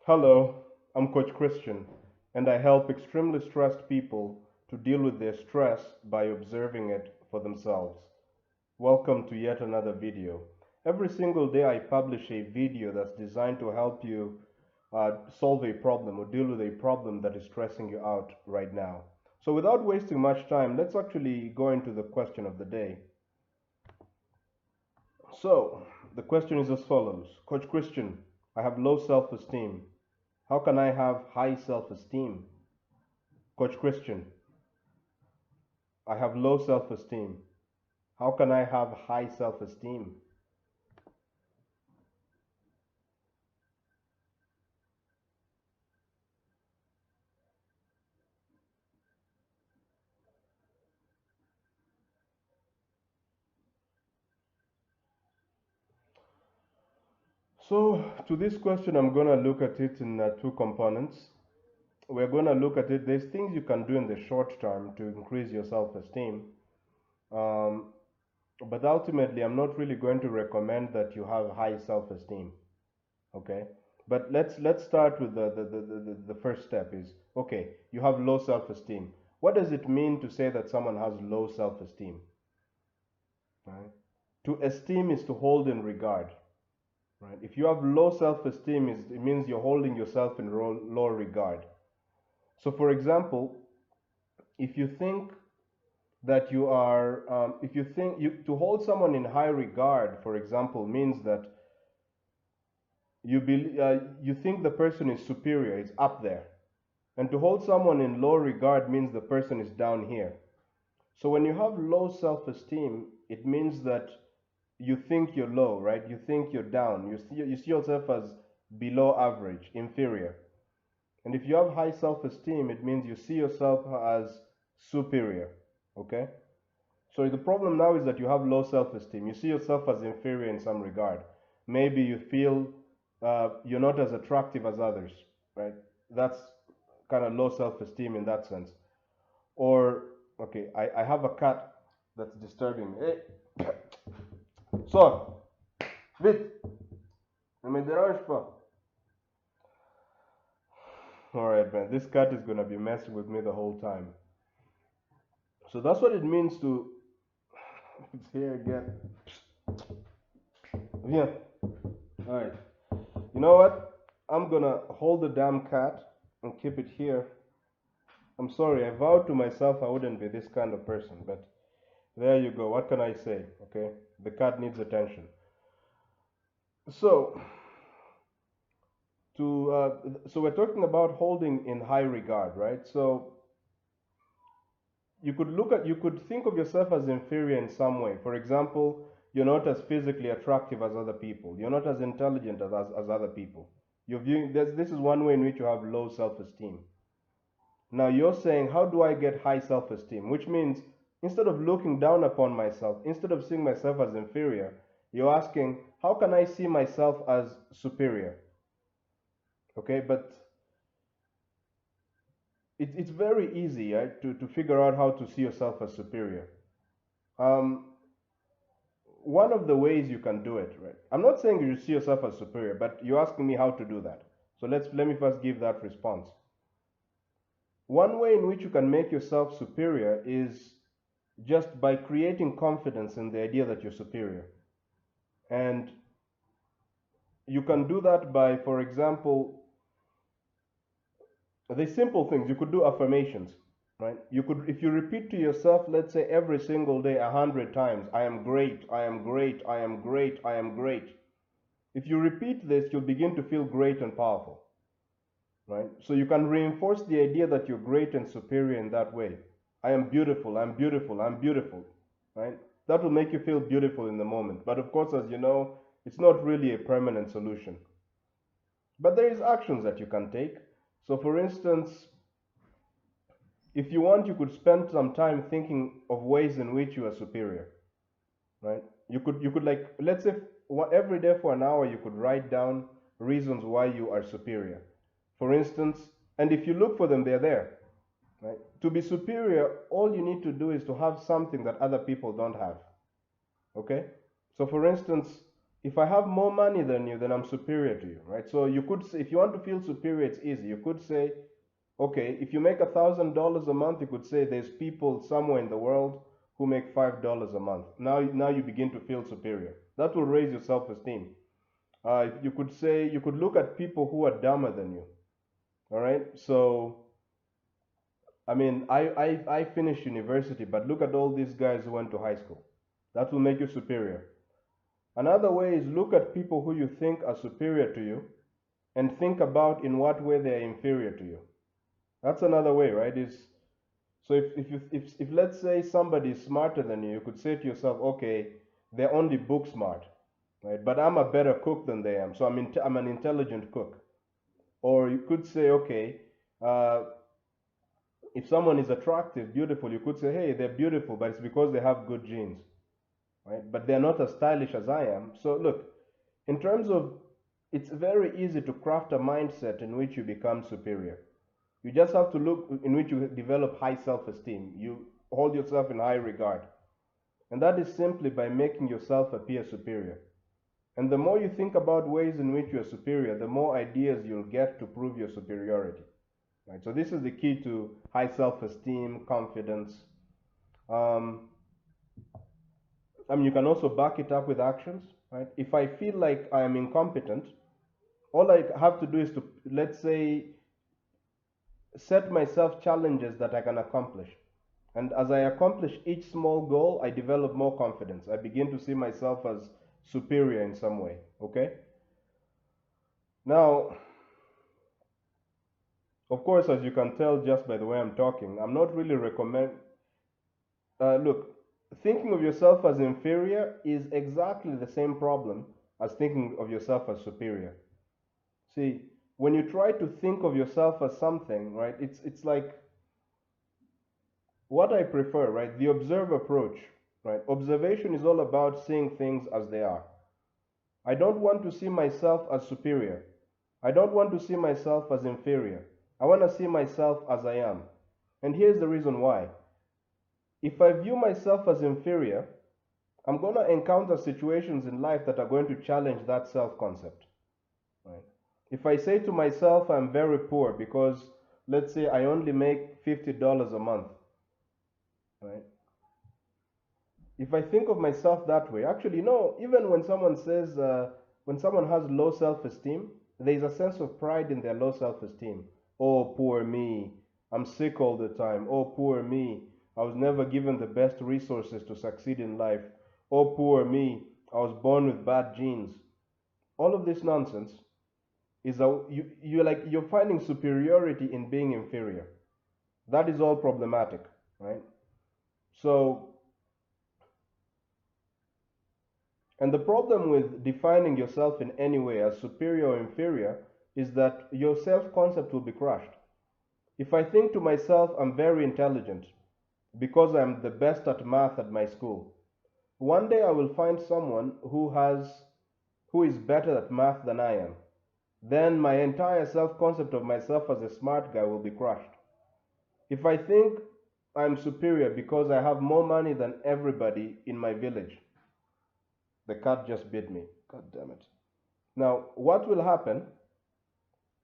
Hello, I'm Coach Christian, and I help extremely stressed people to deal with their stress by observing it for themselves. Welcome to yet another video. Every single day I publish a video that's designed to help you solve a problem or deal with a problem that is stressing you out right now. So without wasting much time, let's actually go into the question of the day. So, the question is as follows. Coach Christian, I have low self-esteem. How can I have high self-esteem? Coach Christian, I have low self-esteem. How can I have high self-esteem? So, to this question, I'm going to look at it in two components. We're going to look at it. There's things you can do in the short term to increase your self-esteem. Um, but ultimately, I'm not really going to recommend that you have high self-esteem. Okay? But let's start with the first step is, okay, you have low self-esteem. What does it mean to say that someone has low self-esteem? Right? To esteem is to hold in regard. Right? If you have low self-esteem, it means you're holding yourself in low regard. So, for example, if you think that you are, if you think to hold someone in high regard, for example, means that you think the person is superior, is up there, and to hold someone in low regard means the person is down here. So when you have low self-esteem, it means that you think you're low, right? You think you're down. You see yourself as below average, inferior. And if you have high self-esteem, it means you see yourself as superior, okay? So the problem now is that you have low self-esteem. You see yourself as inferior in some regard. Maybe you feel you're not as attractive as others, right? That's kind of low self-esteem in that sense. Or, okay, I have a cat that's disturbing me. Hey, son, vite, ne me dérange pas. All right, man, this cat is going to be messing with me the whole time. So that's what it means to, it's here again. Yeah. All right. You know what? I'm going to hold the damn cat and keep it here. I'm sorry, I vowed to myself I wouldn't be this kind of person, but there you go. What can I say? Okay, the cat needs attention. So, so we're talking about holding in high regard, right? So you could think of yourself as inferior in some way. For example, you're not as physically attractive as other people. You're not as intelligent as other people. You're viewing this is one way in which you have low self-esteem. Now you're saying, how do I get high self-esteem? Which means instead of looking down upon myself, instead of seeing myself as inferior, you're asking, how can I see myself as superior? Okay, but it's very easy, right, to figure out how to see yourself as superior. Um, one of the ways you can do it, right? I'm not saying you see yourself as superior, but you're asking me how to do that. So let me first give that response. One way in which you can make yourself superior is just by creating confidence in the idea that you're superior. And you can do that by, for example, the simple things. You could do affirmations, right? You could, if you repeat to yourself, let's say every single day 100 times, I am great, I am great, I am great, I am great. If you repeat this, you'll begin to feel great and powerful, right? So you can reinforce the idea that you're great and superior in that way. I am beautiful, I'm beautiful, I'm beautiful, right? That will make you feel beautiful in the moment. But of course, as you know, it's not really a permanent solution. But there is actions that you can take. So for instance, if you want, you could spend some time thinking of ways in which you are superior, right? You could like, let's say every day for an hour, you could write down reasons why you are superior. For instance, and if you look for them, they're there, right? To be superior, all you need to do is to have something that other people don't have. Okay? So for instance, if I have more money than you, then I'm superior to you, right? So you could say, if you want to feel superior, it's easy. You could say, okay, if you make $1,000 a month, you could say there's people somewhere in the world who make $5 a month. Now you begin to feel superior. That will raise your self-esteem. You could say, you could look at people who are dumber than you. All right. So, I mean, I finished university, but look at all these guys who went to high school. That will make you superior. Another way is look at people who you think are superior to you and think about in what way they are inferior to you. That's another way, right? Is so if let's say somebody is smarter than you, you could say to yourself, okay, they're only book smart, right? But I'm a better cook than they am, so I'm an intelligent cook. Or you could say, okay, uh, if someone is attractive, beautiful, you could say, hey, they're beautiful, but it's because they have good genes, right? But they're not as stylish as I am. So look, in terms of, it's very easy to craft a mindset in which you become superior. You just have to look in which you develop high self-esteem. You hold yourself in high regard. And that is simply by making yourself appear superior. And the more you think about ways in which you are superior, the more ideas you'll get to prove your superiority. Right? So this is the key to high self-esteem, confidence. Um, you can also back it up with actions. Right? If I feel like I am incompetent, all I have to do is to, let's say, set myself challenges that I can accomplish. And as I accomplish each small goal, I develop more confidence. I begin to see myself as superior in some way. Okay? Now, of course, as you can tell just by the way I'm talking, I'm not really look, thinking of yourself as inferior is exactly the same problem as thinking of yourself as superior. See, when you try to think of yourself as something, right, it's like what I prefer, right? The observe approach, right? Observation is all about seeing things as they are. I don't want to see myself as superior. I don't want to see myself as inferior. I want to see myself as I am. And here's the reason why. If I view myself as inferior, I'm going to encounter situations in life that are going to challenge that self-concept. Right? If I say to myself I'm very poor because let's say I only make $50 a month, right? If I think of myself that way, actually, even when someone says, when someone has low self-esteem, there's a sense of pride in their low self-esteem. Oh, poor me. I'm sick all the time. Oh, poor me. I was never given the best resources to succeed in life. Oh, poor me. I was born with bad genes. All of this nonsense is you're finding superiority in being inferior. That is all problematic, right? So, and the problem with defining yourself in any way as superior or inferior is that your self-concept will be crushed. If I think to myself I'm very intelligent because I'm the best at math at my school, one day I will find someone who is better at math than I am. Then my entire self-concept of myself as a smart guy will be crushed. If I think I'm superior because I have more money than everybody in my village, the cat just bit me. God damn it. Now, what will happen?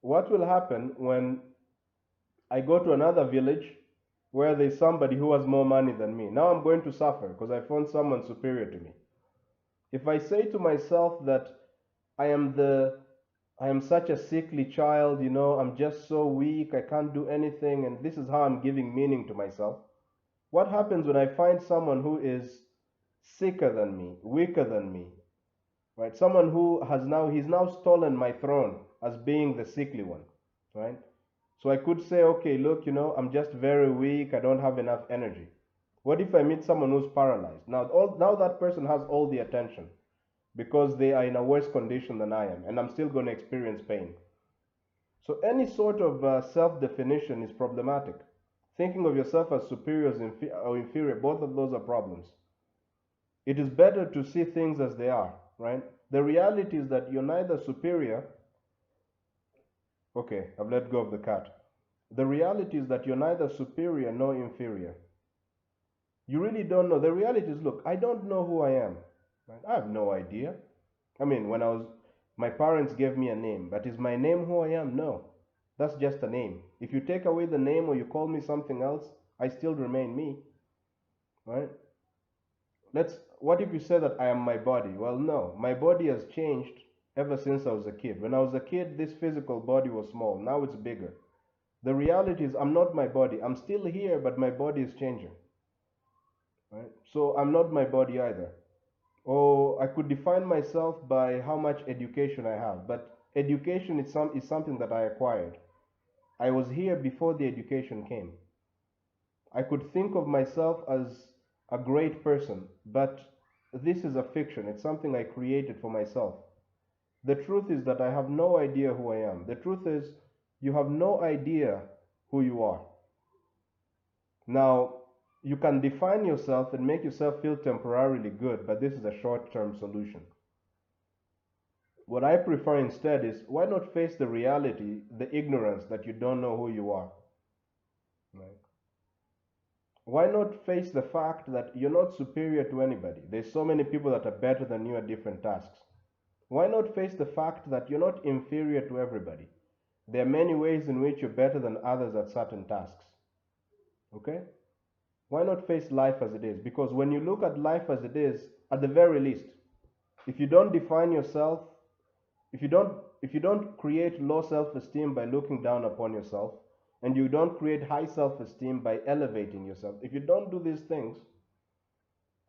What will happen when I go to another village where there's somebody who has more money than me? Now I'm going to suffer because I found someone superior to me. If I say to myself that I am I am such a sickly child, I'm just so weak, I can't do anything, and this is how I'm giving meaning to myself. What happens when I find someone who is sicker than me, weaker than me, right? Someone who he's now stolen my throne as being the sickly one, right? So I could say, okay, look, I'm just very weak, I don't have enough energy. What if I meet someone who's paralyzed? Now that person has all the attention because they are in a worse condition than I am, and I'm still going to experience pain. So any sort of self-definition is problematic. Thinking of yourself as superior or inferior, both of those are problems. It is better to see things as they are, right? The reality is that you're neither superior. Okay, I've let go of the cat. The reality is that you're neither superior nor inferior. You really don't know. The reality is, look, I don't know who I am. Right? I have no idea. I mean, my parents gave me a name, but is my name who I am? No. That's just a name. If you take away the name or you call me something else, I still remain me, right? What if you say that I am my body? Well, no. My body has changed ever since I was a kid. When I was a kid, this physical body was small. Now it's bigger. The reality is I'm not my body. I'm still here, but my body is changing, right? So I'm not my body either. Or I could define myself by how much education I have, but education is something that I acquired. I was here before the education came. I could think of myself as a great person, but this is a fiction. It's something I created for myself. The truth is that I have no idea who I am. The truth is you have no idea who you are. Now, you can define yourself and make yourself feel temporarily good, but this is a short-term solution. What I prefer instead is, why not face the reality, the ignorance that you don't know who you are? Right? Why not face the fact that you're not superior to anybody? There's so many people that are better than you at different tasks. Why not face the fact that you're not inferior to everybody? There are many ways in which you're better than others at certain tasks. Okay? Why not face life as it is? Because when you look at life as it is, at the very least, if you don't define yourself, if you don't create low self-esteem by looking down upon yourself, and you don't create high self-esteem by elevating yourself, if you don't do these things,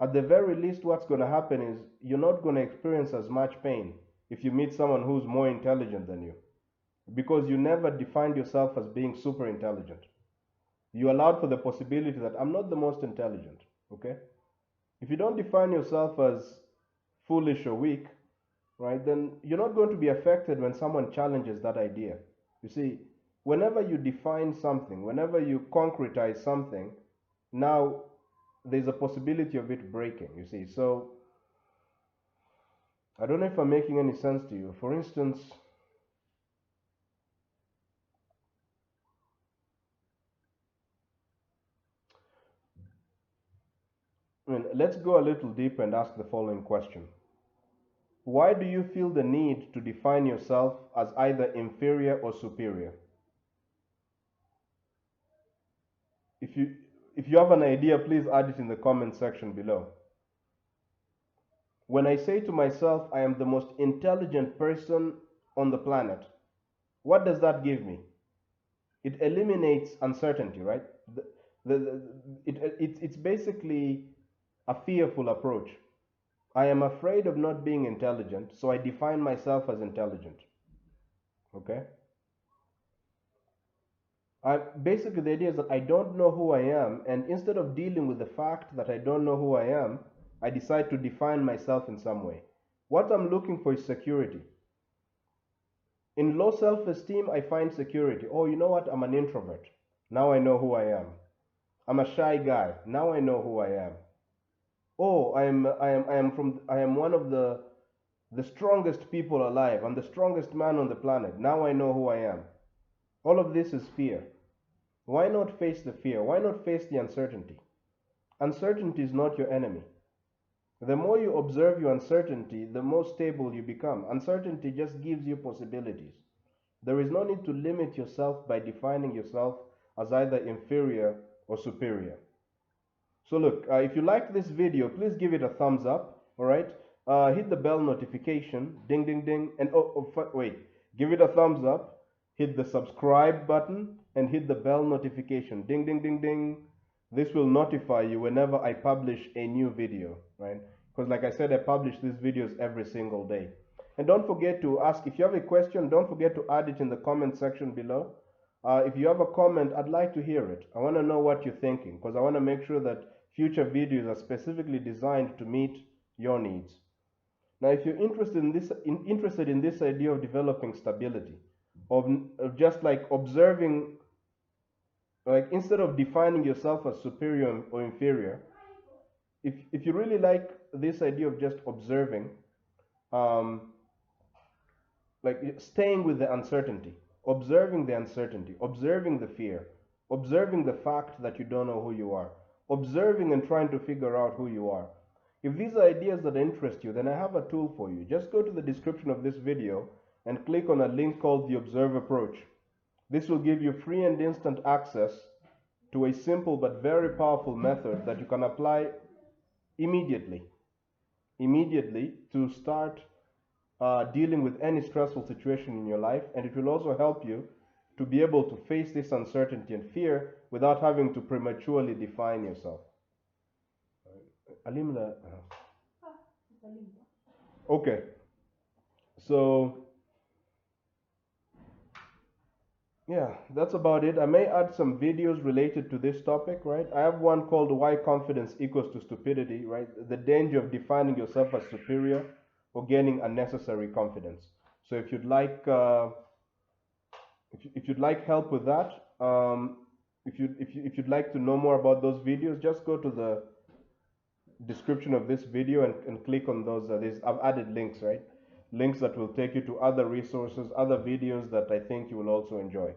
at the very least what's going to happen is you're not going to experience as much pain if you meet someone who's more intelligent than you, because you never defined yourself as being super intelligent. You allowed for the possibility that I'm not the most intelligent. Okay? If you don't define yourself as foolish or weak, right, then you're not going to be affected when someone challenges that idea. You see, whenever you define something, whenever you concretize something, now there's a possibility of it breaking, you see. So I don't know if I'm making any sense to you. For instance, let's go a little deeper and ask the following question. Why do you feel the need to define yourself as either inferior or superior? If you if you have an idea, please add it in the comment section below. When I say to myself, I am the most intelligent person on the planet, what does that give me? It eliminates uncertainty, right? It's basically a fearful approach. I am afraid of not being intelligent, so I define myself as intelligent. Okay? Basically, the idea is that I don't know who I am, and instead of dealing with the fact that I don't know who I am, I decide to define myself in some way. What I'm looking for is security. In low self-esteem, I find security. Oh, you know what? I'm an introvert. Now I know who I am. I'm a shy guy. Now I know who I am. Oh, I am one of the strongest people alive. I'm the strongest man on the planet. Now I know who I am. All of this is fear. Why not face the fear? Why not face the uncertainty? Uncertainty is not your enemy. The more you observe your uncertainty, the more stable you become. Uncertainty just gives you possibilities. There is no need to limit yourself by defining yourself as either inferior or superior. So look, if you liked this video, please give it a thumbs up, all right? Hit the bell notification, ding, ding, ding, and wait, give it a thumbs up, hit the subscribe button, and hit the bell notification, ding, ding, ding, ding. This will notify you whenever I publish a new video, right? Because like I said, I publish these videos every single day. And don't forget to ask, if you have a question, don't forget to add it in the comment section below. If you have a comment, I'd like to hear it. I want to know what you're thinking, because I want to make sure that future videos are specifically designed to meet your needs. Now, if you're interested in this idea of developing stability, of just like observing, like instead of defining yourself as superior or inferior, if you really like this idea of just observing, like staying with the uncertainty, observing the fear, observing the fact that you don't know who you are, observing and trying to figure out who you are. If these are ideas that interest you, then I have a tool for you. Just go to the description of this video and click on a link called the Observe Approach. This will give you free and instant access to a simple but very powerful method that you can apply immediately to start dealing with any stressful situation in your life, and it will also help you to be able to face this uncertainty and fear without having to prematurely define yourself. Okay, so yeah, that's about it. I may add some videos related to this topic, right? I have one called Why Confidence Equals to Stupidity, right? The danger of defining yourself as superior or gaining unnecessary confidence. So if you'd like, if you'd like help with that, if you'd like to know more about those videos, just go to the description of this video and click on those. I've added links, right? Links that will take you to other resources, other videos that I think you will also enjoy.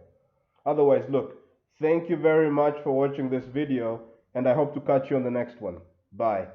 Otherwise, look, thank you very much for watching this video, and I hope to catch you on the next one. Bye.